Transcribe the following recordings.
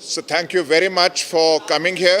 So thank you very much for coming here.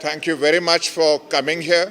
Thank you very much for coming here.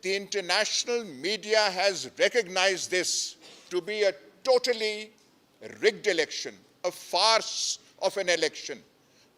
the international media has recognized this to be a totally rigged election, a farce of an election.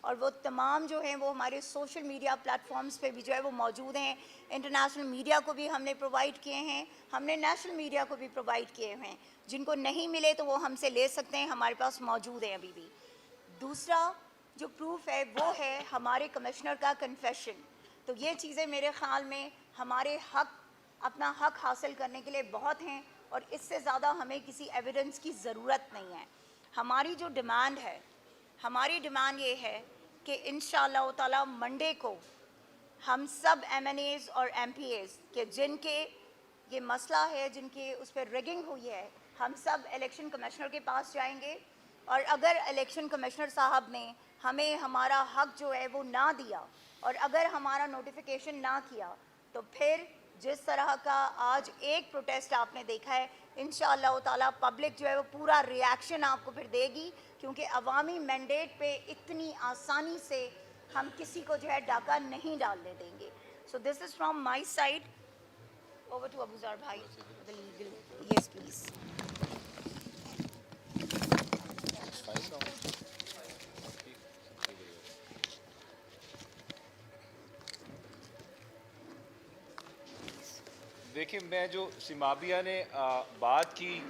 اور وہ تمام جو ہیں وہ ہمارے social media platforms پہ بھی جو ہے وہ موجود ہیں. انٹرنیشنل میڈیا کو بھی ہم نے پرووائڈ کیے ہیں, ہم نے نیشنل میڈیا کو بھی پرووائڈ کیے ہیں. جن کو نہیں ملے تو وہ ہم سے لے سکتے ہیں, ہمارے پاس موجود ہیں ابھی بھی. دوسرا جو پروف ہے وہ ہے ہمارے کمشنر کا کنفیشن. تو یہ چیزیں میرے خیال میں ہمارے حق, اپنا حق حاصل کرنے کے لیے بہت ہیں, اور اس سے زیادہ ہمیں کسی ایویڈنس کی ضرورت نہیں ہے. ہماری جو ڈیمانڈ ہے, ہماری ڈیمانڈ یہ ہے کہ انشاءاللہ تعالی منڈے کو ہم سب ایم این ایز اور ایم پی ایز کہ جن کے یہ مسئلہ ہے, جن کی اس پہ ریگنگ ہوئی ہے, ہم سب الیکشن کمشنر کے پاس جائیں گے. اور اگر الیکشن کمشنر صاحب نے ہمیں ہمارا حق جو ہے وہ نہ دیا, اور اگر ہمارا نوٹیفیکیشن نہ کیا, تو پھر جس طرح کا آج ایک پروٹیسٹ آپ نے دیکھا ہے, انشاءاللہ تعالیٰ پبلک جو ہے وہ پورا ریاکشن آپ کو پھر دے گی, کیونکہ عوامی مینڈیٹ پہ اتنی آسانی سے ہم کسی کو جو ہے ڈاکہ نہیں ڈالنے دیں گے. So this is from my side. Over to Abuzar بھائی. Yes please. دیکھیں, میں جو سیمابیہ نے بات کی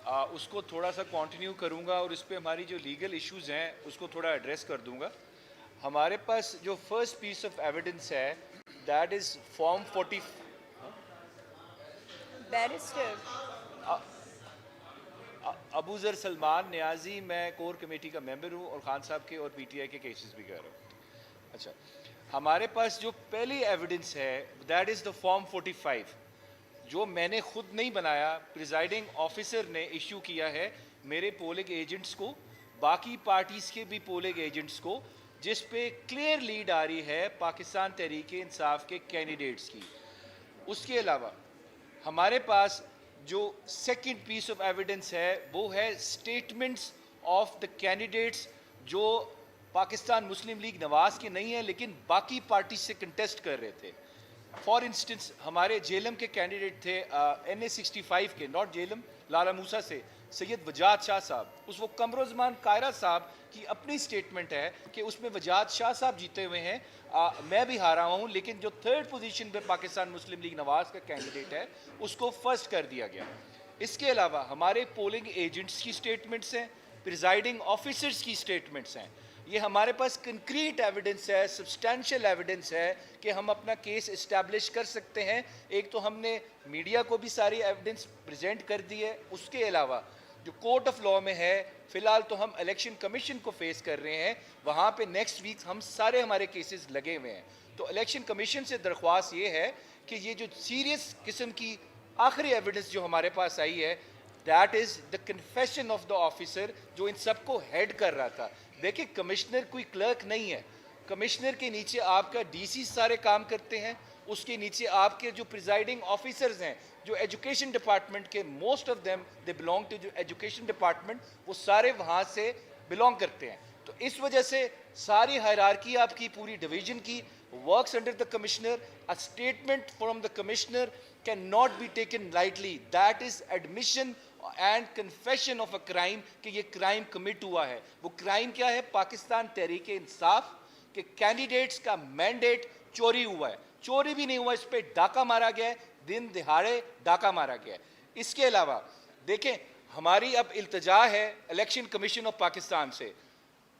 اس کو تھوڑا سا کنٹینیو کروں گا, اور اس پہ ہماری جو لیگل ایشوز ہیں اس کو تھوڑا ایڈریس کر دوں گا. ہمارے پاس جو فرسٹ پیس آف ایویڈنس ہے that is form 40. Barrister Abuzar Salman Niazi, میں کور کمیٹی کا ممبر ہوں, اور خان صاحب کے اور پی ٹی آئی کے کیسز بھی کر رہا ہوں. اچھا, ہمارے پاس جو پہلی ایویڈنس ہے دیٹ از دا فارم 45, جو میں نے خود نہیں بنایا, پریزائڈنگ آفیسر نے ایشو کیا ہے میرے پولنگ ایجنٹس کو, باقی پارٹیز کے بھی پولنگ ایجنٹس کو, جس پہ کلیئر لیڈ آ رہی ہے پاکستان تحریک انصاف کے کینڈیڈیٹس کی. اس کے علاوہ ہمارے پاس جو سیکنڈ پیس آف ایویڈنس ہے وہ ہے اسٹیٹمنٹس آف دا کینڈیڈیٹس جو پاکستان مسلم لیگ نواز کے نہیں ہیں لیکن باقی پارٹی سے کنٹیسٹ کر رہے تھے. فار انسٹنس ہمارے جیلم کے کینڈیڈیٹ تھے این اے 65 کے, ناٹ جیلم, لالا موسیٰ سے سید وجاد شاہ صاحب. اس وقت قمرالزمان قاہرہ صاحب کی اپنی سٹیٹمنٹ ہے کہ اس میں وجاد شاہ صاحب جیتے ہوئے ہیں, میں بھی ہارا ہوں, لیکن جو تھرڈ پوزیشن پہ پاکستان مسلم لیگ نواز کا کینڈیڈیٹ ہے اس کو فرسٹ کر دیا گیا. اس کے علاوہ ہمارے پولنگ ایجنٹس کی سٹیٹمنٹس ہیں, پریزائڈنگ آفیسرز کی سٹیٹمنٹس ہیں. یہ ہمارے پاس کنکریٹ ایویڈنس ہے, سبسٹینشیل ایویڈنس ہے کہ ہم اپنا کیس اسٹیبلش کر سکتے ہیں. ایک تو ہم نے میڈیا کو بھی ساری ایویڈنس پریزنٹ کر دی ہے, اس کے علاوہ جو کورٹ آف لاء میں ہے فی الحال تو ہم الیکشن کمیشن کو فیس کر رہے ہیں, وہاں پہ نیکسٹ ویک ہم سارے ہمارے کیسز لگے ہوئے ہیں. تو الیکشن کمیشن سے درخواست یہ ہے کہ یہ جو سیریس قسم کی آخری ایویڈنس جو ہمارے پاس آئی ہے that is the confession of the officer جو ان سب کو ہیڈ کر رہا تھا. دیکھیں, کمشنر کوئی کلرک نہیں ہے, کمشنر کے نیچے آپ کا ڈی سی سارے کام کرتے ہیں, اس کے نیچے آپ کے جو پریزائڈنگ آفیسرز ہیں جو ایجوکیشن ڈپارٹمنٹ کے, most of them they belong to جو ایجوکیشن ڈپارٹمنٹ, وہ سارے وہاں سے بلانگ کرتے ہیں. تو اس وجہ سے ساری ہائرارکی آپ کی پوری ڈویژن کی works under the commissioner. A statement from the commissioner cannot be taken lightly. That is admission and confession of a crime کہ یہ crime commit ہوا ہے. وہ crime کیا ہے؟ پاکستان تحریک انصاف کہ کینڈیڈیٹس کا مینڈیٹ چوری ہوا ہے. چوری بھی نہیں ہوا, اس پہ ڈاکہ مارا گیا ہے, دن دہاڑے ڈاکہ مارا گیا ہے. اس کے علاوہ دیکھیں, ہماری اب التجا ہے الیکشن کمیشن آف پاکستان سے,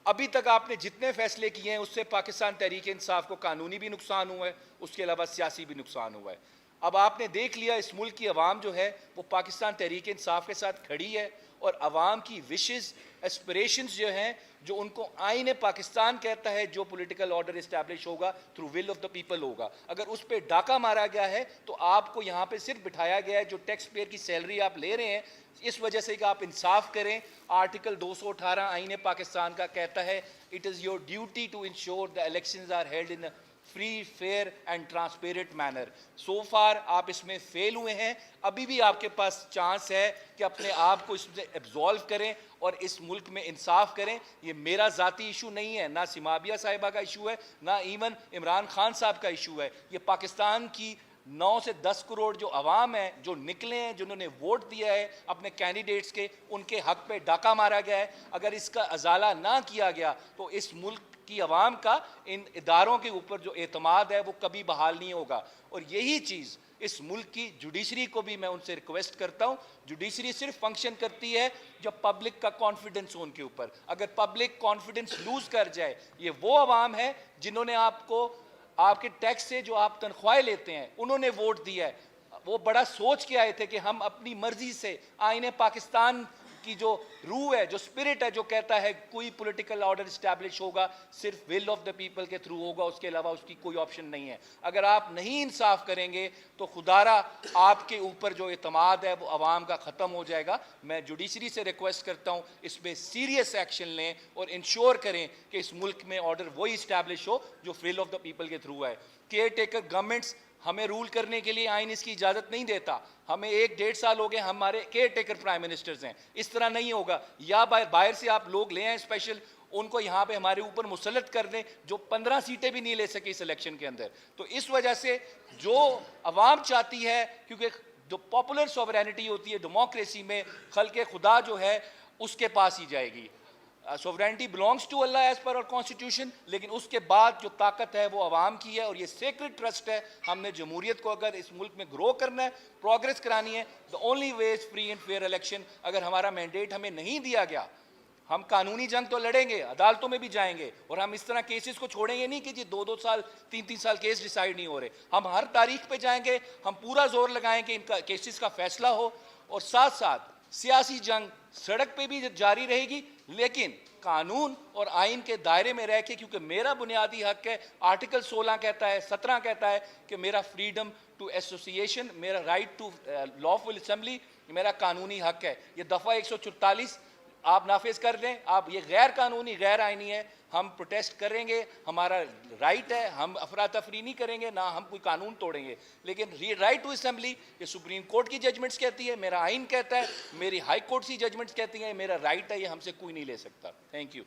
ابھی تک آپ نے جتنے فیصلے کیے ہیں اس سے پاکستان تحریک انصاف کو قانونی بھی نقصان ہوا ہے, اس کے علاوہ سیاسی بھی نقصان ہوا ہے. اب آپ نے دیکھ لیا اس ملک کی عوام جو ہے وہ پاکستان تحریک انصاف کے ساتھ کھڑی ہے, اور عوام کی وشز, ایسپریشنز جو ہیں, جو ان کو آئین پاکستان کہتا ہے جو پولیٹیکل آرڈر اسٹیبلش ہوگا through will of the people ہوگا, اگر اس پہ ڈاکہ مارا گیا ہے تو آپ کو یہاں پہ صرف بٹھایا گیا ہے جو ٹیکس پیئر کی سیلری آپ لے رہے ہیں, اس وجہ سے کہ آپ انصاف کریں. آرٹیکل 218 آئین پاکستان کا کہتا ہے it is your duty to ensure the elections are held in free, fair and transparent manner. So for آپ اس میں فیل ہوئے ہیں, ابھی بھی آپ کے پاس چانس ہے کہ اپنے آپ کو اس سے ایبزالو کریں اور اس ملک میں انصاف کریں. یہ میرا ذاتی ایشو نہیں ہے, نہ سیمابیہ صاحبہ کا ایشو ہے, نہ ایون عمران خان صاحب کا ایشو ہے. یہ پاکستان کی 9 سے 10 کروڑ جو عوام ہیں جو نکلے ہیں, جنہوں نے ووٹ دیا ہے اپنے کینڈیڈیٹس کے, ان کے حق پہ ڈاکہ مارا گیا ہے. اگر اس کا ازالہ نہ کیا گیا تو اس ملک کی عوام کا ان اداروں کے اوپر جو اعتماد ہے وہ کبھی بحال نہیں ہوگا. اور یہی چیز اس ملک کی جوڈیشری کو بھی میں ان سے ریکویسٹ کرتا ہوں. جوڈیشری صرف فنکشن کرتی ہے جب پبلک کا کانفیڈنس ہو ان کے اوپر. اگر پبلک کانفیڈنس لوز کر جائے, یہ وہ عوام ہے جنہوں نے آپ کو آپ کے ٹیکس سے جو آپ تنخواہیں لیتے ہیں انہوں نے ووٹ دیا ہے. وہ بڑا سوچ کے آئے تھے کہ ہم اپنی مرضی سے آئین پاکستان کی جو روح ہے, جو اسپرٹ ہے, جو کہتا ہے کوئی پولیٹیکل آرڈر اسٹیبلش ہوگا صرف ول آف دا پیپل کے تھرو ہوگا, اس کے علاوہ اس کی کوئی آپشن نہیں ہے. اگر آپ نہیں انصاف کریں گے تو خدارا آپ کے اوپر جو اعتماد ہے وہ عوام کا ختم ہو جائے گا. میں جوڈیشری سے ریکویسٹ کرتا ہوں اس پہ سیریس ایکشن لیں اور انشور کریں کہ اس ملک میں آرڈر وہی اسٹیبلش ہو جو ول آف دا پیپل کے تھرو ہے. کیئر ٹیکر گورنمنٹس ہمیں رول کرنے کے لیے آئین اس کی اجازت نہیں دیتا. ہمیں 1-1.5 سال ہو گئے, ہمارے کیئر ٹیکر پرائم منسٹرز ہیں. اس طرح نہیں ہوگا. یا باہر سے آپ لوگ لے آئیں اسپیشل, ان کو یہاں پہ ہمارے اوپر مسلط کر دیں جو 15 سیٹیں بھی نہیں لے سکے اس الیکشن کے اندر. تو اس وجہ سے جو عوام چاہتی ہے, کیونکہ جو پاپولر سوورینٹی ہوتی ہے ڈیموکریسی میں, خلق خدا جو ہے اس کے پاس ہی جائے گی. Sovereignty belongs to Allah as per our constitution, لیکن اس کے بعد جو طاقت ہے وہ عوام کی ہے, اور یہ سیکرڈ ٹرسٹ ہے. ہم نے جمہوریت کو اگر اس ملک میں گرو کرنا ہے, پروگرس کرانی ہے, the only way is free and fair election. اگر ہمارا مینڈیٹ ہمیں نہیں دیا گیا, ہم قانونی جنگ تو لڑیں گے, عدالتوں میں بھی جائیں گے, اور ہم اس طرح کیسز کو چھوڑیں گے نہیں کہ جی 2-2 سال 3-3 سال کیس ڈیسائیڈ نہیں ہو رہے. ہم ہر تاریخ پہ جائیں گے, ہم پورا زور لگائیں کہ ان کا کیسز کا فیصلہ ہو, اور ساتھ ساتھ سیاسی جنگ سڑک پہ بھی جاری رہے گی, لیکن قانون اور آئین کے دائرے میں رہ کے, کیونکہ میرا بنیادی حق ہے. آرٹیکل 16 کہتا ہے, 17 کہتا ہے کہ میرا فریڈم ٹو ایسوسیشن, میرا رائٹ ٹو لافل اسمبلی میرا قانونی حق ہے. یہ دفعہ 144 آپ نافذ کر دیں. آپ یہ غیر قانونی, غیر آئینی ہے. ہم پروٹیسٹ کریں گے, ہمارا رائٹ ہے, ہم افراتفری نہیں کریں گے, نہ ہم کوئی قانون توڑیں گے. لیکن رائٹ ٹو اسمبلی یہ سپریم کورٹ کی ججمنٹس کہتی ہے, میرا آئین کہتا ہے, میری ہائی کورٹ کی ججمنٹس کہتی ہیں, میرا رائٹ ہے, یہ ہم سے کوئی نہیں لے سکتا. Thank you.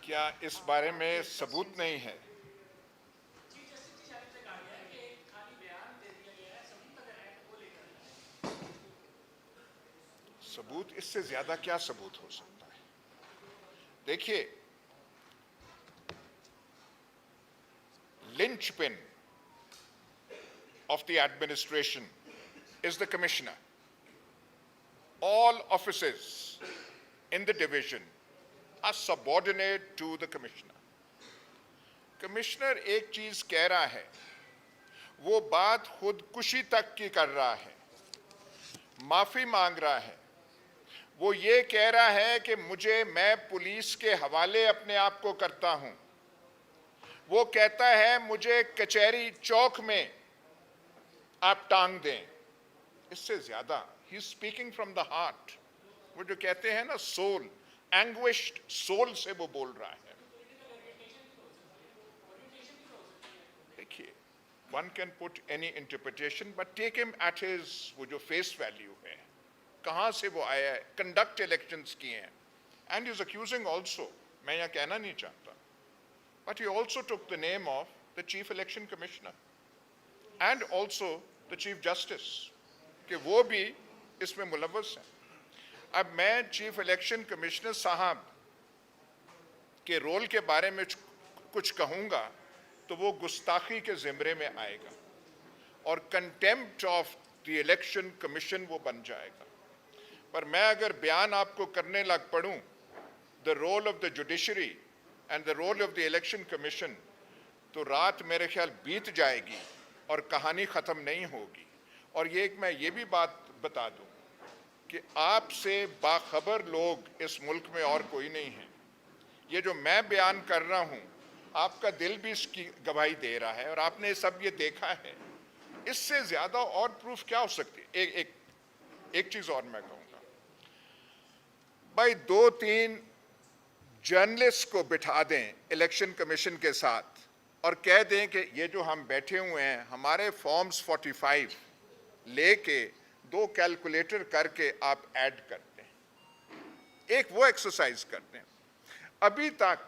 کیا اس بارے میں ثبوت نہیں ہے؟ ثبوت اس سے زیادہ کیا ثبوت ہو سکتا ہے؟ دیکھیے, lunch pin of the administration is the commissioner. All offices in the division are subordinate to the commissioner. Commissioner ایک چیز کہہ رہا ہے, وہ بات خودکشی تک کی کر رہا ہے, معافی مانگ رہا ہے. وہ یہ کہہ رہا ہے کہ میں پولیس کے حوالے اپنے آپ کو کرتا ہوں. وہ کہتا ہے مجھے کچہری چوک میں آپ ٹانگ دیں. اس سے زیادہ he is speaking from the heart. وہ جو کہتے ہیں نا سول, اینگوشڈ سول سے وہ بول رہا ہے. دیکھیے, one can put any interpretation, but take him at his وہ جو فیس ویلیو ہے, کہاں سے وہ آیا ہے. کنڈکٹ الیکشنز کیے ہیں, and he is accusing also, میں یہاں کہنا نہیں چاہتا, but he also took the name of the chief election commissioner and also the chief justice, کہ وہ بھی اس میں ملوث ہیں. اب میں چیف الیکشن کمشنر صاحب کے رول کے بارے میں کچھ کہوں گا تو وہ گستاخی کے زمرے میں آئے گا, اور contempt of the election commission وہ بن جائے گا. پر میں اگر بیان آپ کو کرنے لگ پڑوں the role of the judiciary and the role of the election commission, تو رات میرے خیال بیت جائے گی اور کہانی ختم نہیں ہوگی. اور میں یہ بھی بات بتا دوں کہ آپ سے باخبر لوگ اس ملک میں اور کوئی نہیں ہے. یہ جو میں بیان کر رہا ہوں, آپ کا دل بھی اس کی گواہی دے رہا ہے, اور آپ نے سب یہ دیکھا ہے. اس سے زیادہ اور پروف کیا ہو سکتی؟ ایک چیز اور میں کہوں گا, بھائی 2-3 جرنلسٹ کو بٹھا دیں الیکشن کمیشن کے ساتھ اور کہہ دیں کہ یہ جو ہم بیٹھے ہوئے ہیں, ہمارے فارمز 45 لے کے 2 کیلکولیٹر کر کے آپ ایڈ کرتے ہیں, ایک وہ ایکسرسائز کرتے ہیں. ابھی تک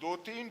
2-3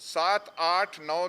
7, 8, 9,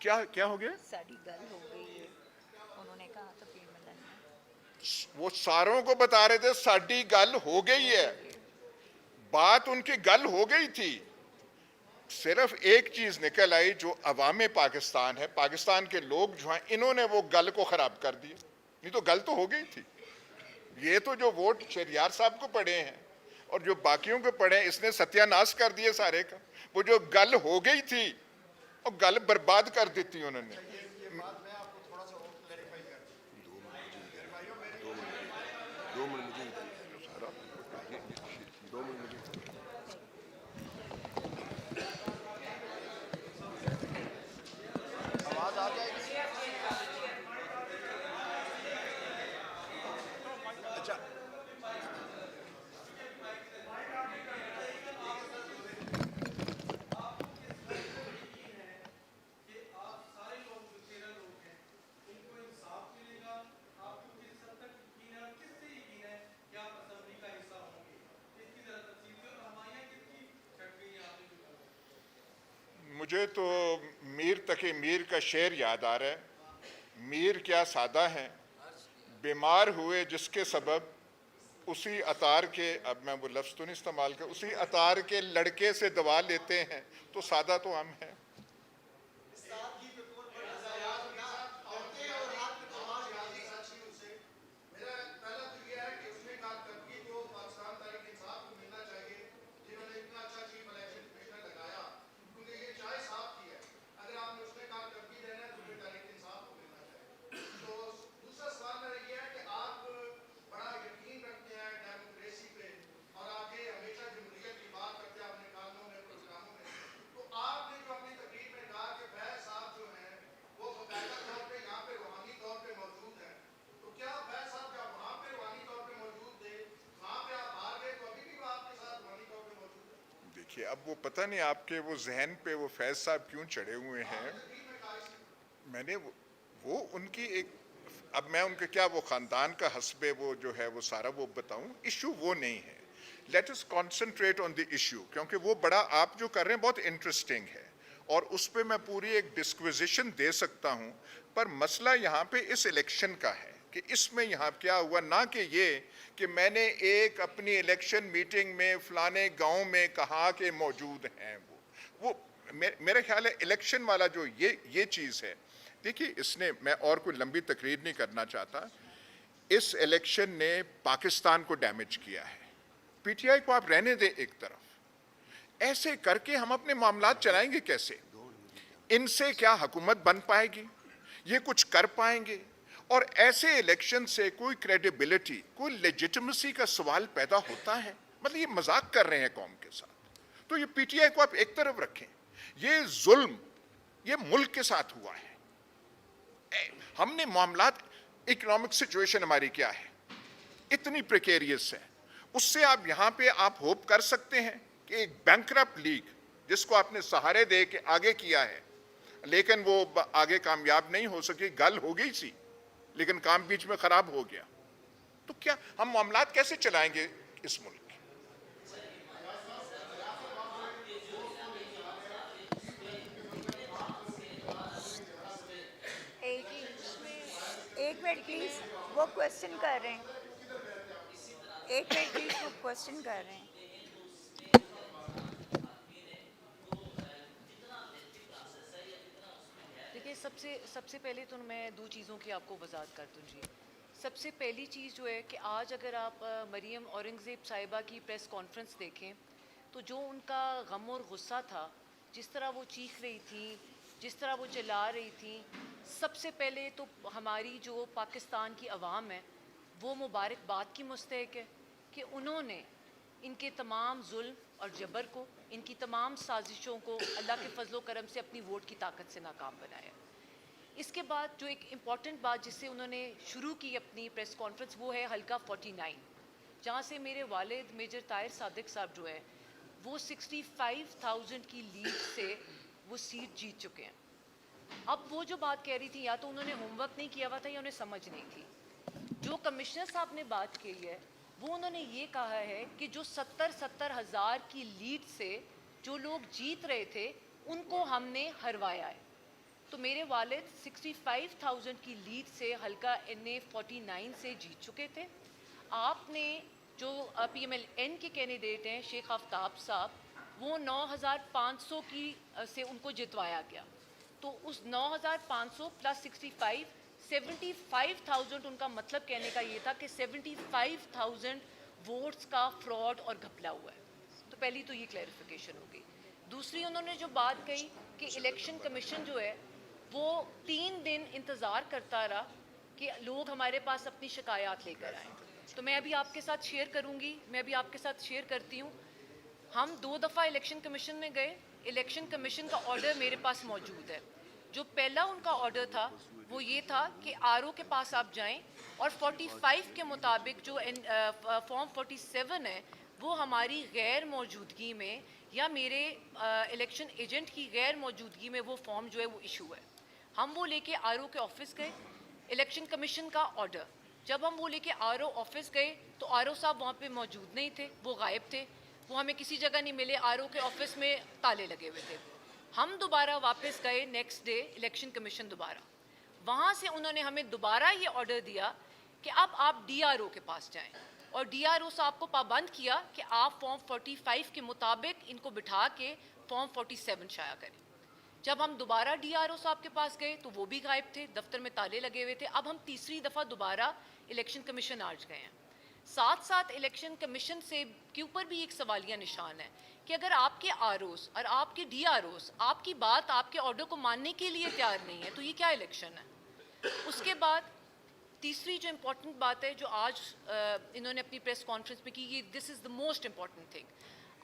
کیا ہو گیا؟ ساری گل ہو گئی ہے، انہوں نے کہا تھا پیر ملن میں۔ وہ ساروں کو بتا رہے تھے ساڈی گل ہو گئی ہے، بات ان کی گل ہو گئی تھی، صرف ایک چیز نکل آئی جو عوام پاکستان ہے، پاکستان کے لوگ جو ہیں، انہوں نے وہ گل کو خراب کر دیا، نہیں تو گل تو ہو گئی تھی۔ یہ تو جو ووٹ شہریار صاحب کو پڑے ہیں اور جو باقیوں کو پڑے ہیں، اس نے ستیہ ناش کر دیے سارے کا۔ وہ جو گل ہو گئی تھی اور گل برباد کر دیتی انہوں نے۔ مجھے تو میر تقی میر کا شعر یاد آ رہا ہے، میر کیا سادہ ہیں، بیمار ہوئے جس کے سبب اسی عطار کے، اب میں وہ لفظ تو نہیں استعمال کر، اسی عطار کے لڑکے سے دوا لیتے ہیں، تو سادہ تو ہم ہیں۔ دیکھیے اب وہ پتہ نہیں آپ کے وہ ذہن پہ وہ فیض صاحب کیوں چڑھے ہوئے ہیں، میں نے وہ ان کی ایک، اب میں ان کے کیا وہ خاندان کا حسب وہ جو ہے وہ سارا وہ بتاؤں، ایشو وہ نہیں ہے۔ Let us concentrate on the issue, کیونکہ وہ بڑا آپ جو کر رہے ہیں بہت انٹرسٹنگ ہے اور اس پہ میں پوری ایک ڈسکویزیشن دے سکتا ہوں، پر مسئلہ یہاں پہ اس الیکشن کا ہے کہ اس میں یہاں کیا ہوا، نہ کہ یہ کہ میں نے ایک اپنی الیکشن میٹنگ میں فلانے گاؤں میں کہا کہ موجود ہیں وہ میرا خیال ہے الیکشن والا جو یہ چیز ہے۔ دیکھیے اس نے، میں اور کوئی لمبی تقریر نہیں کرنا چاہتا، اس الیکشن نے پاکستان کو ڈیمیج کیا ہے۔ پی ٹی آئی کو آپ رہنے دیں ایک طرف، ایسے کر کے ہم اپنے معاملات چلائیں گے کیسے؟ ان سے کیا حکومت بن پائے گی؟ یہ کچھ کر پائیں گے؟ اور ایسے الیکشن سے کوئی کریڈیبلٹی، کوئی لیجٹیمیسی کا سوال پیدا ہوتا ہے؟ مطلب یہ مذاق کر رہے ہیں قوم کے ساتھ۔ تو یہ پی ٹی آئی کو آپ ایک طرف رکھیں، یہ ظلم یہ ملک کے ساتھ ہوا ہے۔ ہم نے معاملات، اکنامک سچویشن ہماری کیا ہے، اتنی پریکیریس ہے، اس سے آپ یہاں پہ آپ ہوپ کر سکتے ہیں کہ ایک بینکرپٹ لیگ جس کو آپ نے سہارے دے کے آگے کیا ہے، لیکن وہ آگے کامیاب نہیں ہو سکی، گل ہو گئی سی لیکن کام بیچ میں خراب ہو گیا، تو کیا ہم معاملات کیسے چلائیں گے اس ملک کے؟ ایک منٹ پلیز، وہ کوشچن کر رہے ہیں، ایک منٹ پلیز، وہ کوشچن کر رہے ہیں۔ دیکھیے سب سے پہلے تو میں دو چیزوں کی آپ کو وضاحت کر دوں جی۔ سب سے پہلی چیز جو ہے کہ آج اگر آپ مریم اورنگزیب صاحبہ کی پریس کانفرنس دیکھیں تو جو ان کا غم اور غصہ تھا، جس طرح وہ چیخ رہی تھی، جس طرح وہ چلا رہی تھی، سب سے پہلے تو ہماری جو پاکستان کی عوام ہے وہ مبارکباد کی مستحق ہے کہ انہوں نے ان کے تمام ظلم اور جبر کو، ان کی تمام سازشوں کو اللہ کے فضل و کرم سے اپنی ووٹ کی طاقت سے ناکام بنایا۔ اس کے بعد جو ایک امپورٹنٹ بات جس سے انہوں نے شروع کی اپنی پریس کانفرنس، وہ ہے حلقہ 49، جہاں سے میرے والد میجر طاہر صادق صاحب جو ہے وہ 65,000 کی لیڈ سے وہ سیٹ جیت چکے ہیں۔ اب وہ جو بات کہہ رہی تھی، یا تو انہوں نے ہوم ورک نہیں کیا ہوا تھا یا انہیں سمجھ نہیں تھی۔ جو کمشنر صاحب نے بات کی ہے وہ انہوں نے یہ کہا ہے کہ جو 70 ہزار کی لیڈ سے جو لوگ جیت رہے تھے ان کو ہم نے ہروایا ہے۔ تو میرے والد 65,000 کی لیڈ سے حلقہ NA 49 سے جیت چکے تھے. آپ نے جو PMLN کے کینڈیڈیٹ ہیں شیخ آفتاب صاحب وہ 9,500 کی سے ان کو جتوایا گیا. تو اس 9,500 پلس 65 75,000 ان کا مطلب کہنے کا یہ تھا کہ 75,000 ووٹس کا فراڈ اور گھپلا ہوا ہے. تو پہلی تو یہ کلیریفیکیشن ہو گئی. دوسری انہوں نے جو بات کہی کہ الیکشن کمیشن جو ہے وہ 3 دن انتظار کرتا رہا کہ لوگ ہمارے پاس اپنی شکایات لے کر آئیں. تو میں ابھی آپ کے ساتھ شیئر کروں گی, میں ابھی آپ کے ساتھ شیئر کرتی ہوں. ہم 2 دفعہ الیکشن کمیشن میں گئے. الیکشن کمیشن کا آرڈر میرے پاس موجود ہے. جو پہلا ان کا آرڈر تھا وہ یہ تھا کہ RO کے پاس آپ جائیں اور 45 کے مطابق جو فارم 47 ہے وہ ہماری غیر موجودگی میں یا میرے الیکشن ایجنٹ کی غیر موجودگی میں وہ فارم جو ہے وہ ایشو ہے. ہم وہ لے کے RO کے آفس گئے. الیکشن کمیشن کا آرڈر جب ہم وہ لے کے RO آفس گئے تو RO صاحب وہاں پہ موجود نہیں تھے, وہ غائب تھے, وہ ہمیں کسی جگہ نہیں ملے. RO کے آفس میں تالے لگے ہوئے تھے. ہم دوبارہ واپس گئے نیکسٹ ڈے الیکشن کمیشن دوبارہ. وہاں سے انہوں نے ہمیں دوبارہ یہ آرڈر دیا کہ اب آپ DRO کے پاس جائیں, اور DRO صاحب کو پابند کیا کہ آپ فارم 45 کے مطابق ان کو بٹھا کے فارم 47 شائع کریں. جب ہم دوبارہ DRO صاحب کے پاس گئے تو وہ بھی غائب تھے, دفتر میں تالے لگے ہوئے تھے. اب ہم تیسری دفعہ دوبارہ الیکشن کمیشن آج گئے ہیں. ساتھ ساتھ الیکشن کمیشن سے کے اوپر بھی ایک سوالیہ نشان ہے کہ اگر آپ کے ROs اور آپ کے DROs آپ کی بات آپ کے آرڈر کو ماننے کے لیے تیار نہیں ہے تو یہ کیا الیکشن ہے. اس کے بعد تیسری جو امپورٹنٹ بات ہے جو آج انہوں نے اپنی پریس کانفرنس میں کی, یہ دس از دا موسٹ امپورٹنٹ تھنگ.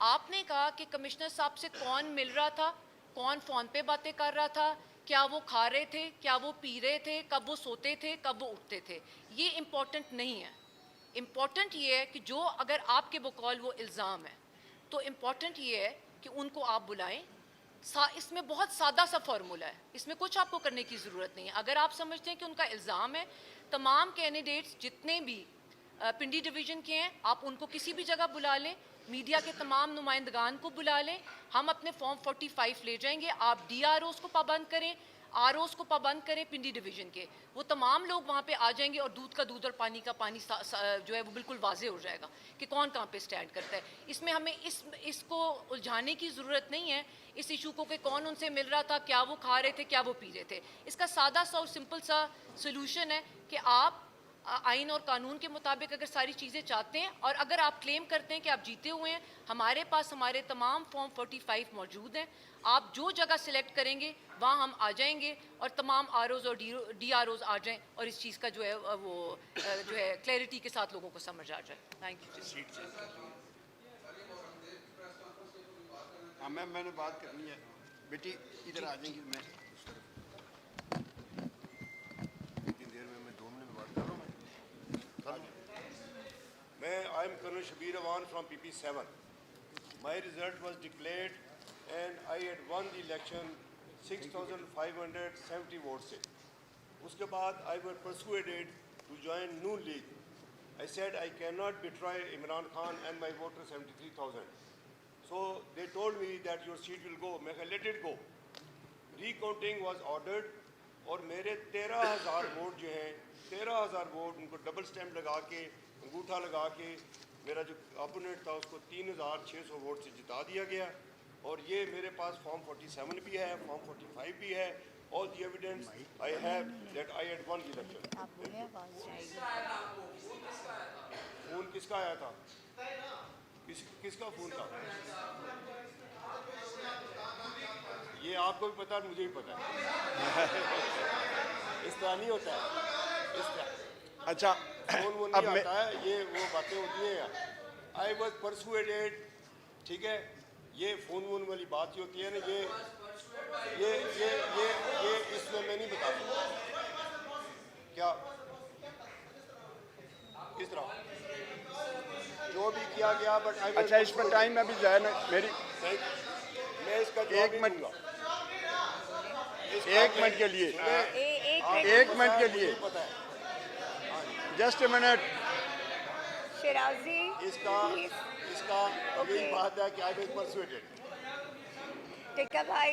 آپ نے کہا کہ کمشنر صاحب سے کون مل رہا تھا, کون فون پہ باتیں کر رہا تھا, کیا وہ کھا رہے تھے, کیا وہ پی رہے تھے, کب وہ سوتے تھے, کب وہ اٹھتے تھے. یہ امپورٹنٹ نہیں ہے. امپورٹنٹ یہ ہے کہ جو اگر آپ کے بقول وہ الزام ہے تو امپورٹنٹ یہ ہے کہ ان کو آپ بلائیں. اس میں بہت سادہ سا فارمولا ہے, اس میں کچھ آپ کو کرنے کی ضرورت نہیں ہے. اگر آپ سمجھتے ہیں کہ ان کا الزام ہے, تمام کینڈیڈیٹس جتنے بھی پنڈی ڈویژن کے ہیں آپ ان کو کسی بھی جگہ بلا لیں, میڈیا کے تمام نمائندگان کو بلا لیں, ہم اپنے فارم 45 لے جائیں گے. آپ DROs کو پابند کریں, ROs کو پابند کریں پنڈی ڈویژن کے, وہ تمام لوگ وہاں پہ آ جائیں گے اور دودھ کا دودھ اور پانی کا پانی جو ہے وہ بالکل واضح ہو جائے گا کہ کون کہاں پہ سٹینڈ کرتا ہے. اس میں ہمیں اس کو الجھانے کی ضرورت نہیں ہے, اس ایشو کو کہ کون ان سے مل رہا تھا, کیا وہ کھا رہے تھے, کیا وہ پی رہے تھے. اس کا سادہ سا اور سمپل سا سلوشن ہے کہ آپ آئین اور قانون کے مطابق اگر ساری چیزیں چاہتے ہیں اور اگر آپ کلیم کرتے ہیں کہ آپ جیتے ہوئے ہیں, ہمارے پاس ہمارے تمام فارم 45 موجود ہیں. آپ جو جگہ سلیکٹ کریں گے وہاں ہم آ جائیں گے اور تمام ROs اور DROs آ جائیں اور اس چیز کا جو ہے وہ جو ہے کلیئرٹی کے ساتھ لوگوں کو سمجھ آ جائے. Thank you. ہاں میم میں نے بات کرنی ہے. بیٹی ادھر آ جائیں گی. میں اتنی دیر میں 2 منٹ میں بات کر رہا ہوں. میں I am colonel Shabbir Awan from PP7. My result was declared and I had won the election 6,570 votes سے. اس کے بعد I was persuaded to join Noon League. I said I cannot betray Imran Khan and my voter 73,000. So they told me that your seat will go. میں کہا let it go. Recounting was ordered اور میرے 13,000 vote جو ہیں 13,000 vote ان کو double stamp لگا کے انگوٹھا لگا کے میرا جو اپوننٹ تھا اس کو 3,600 ووٹ سے جتا دیا گیا. اور یہ میرے پاس فارم 47 بھی ہے, فارم 45 بھی ہے. All the evidence I have that I had won the election. Phone کس کا آیا تھا؟ کس کا فون تھا؟ یہ آپ کو بھی پتا ہے, مجھے بھی پتا ہے. اس طرح نہیں ہوتا ہے, اس طرح اچھا فون وہ نہیں آتا ہے, یہ وہ باتیں ہوتی ہیں. آئی واز پرسویڈیڈ, ٹھیک ہے. یہ فون وون والی بات جو ہوتی ہے نا, یہ اس میں نہیں بتا سکتا کیا کس طرح جو بھی کیا گیا. بٹ اچھا اس پر ٹائم ابھی ضائع نہ میری میں اس کا ایک منٹ کے لیے جسٹ اے منٹ. شیرازی اس کا یہی بات ہے کہ آئی واز پرسویڈیڈ. ٹھیک ہے بھائی,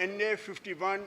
NA 51,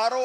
RO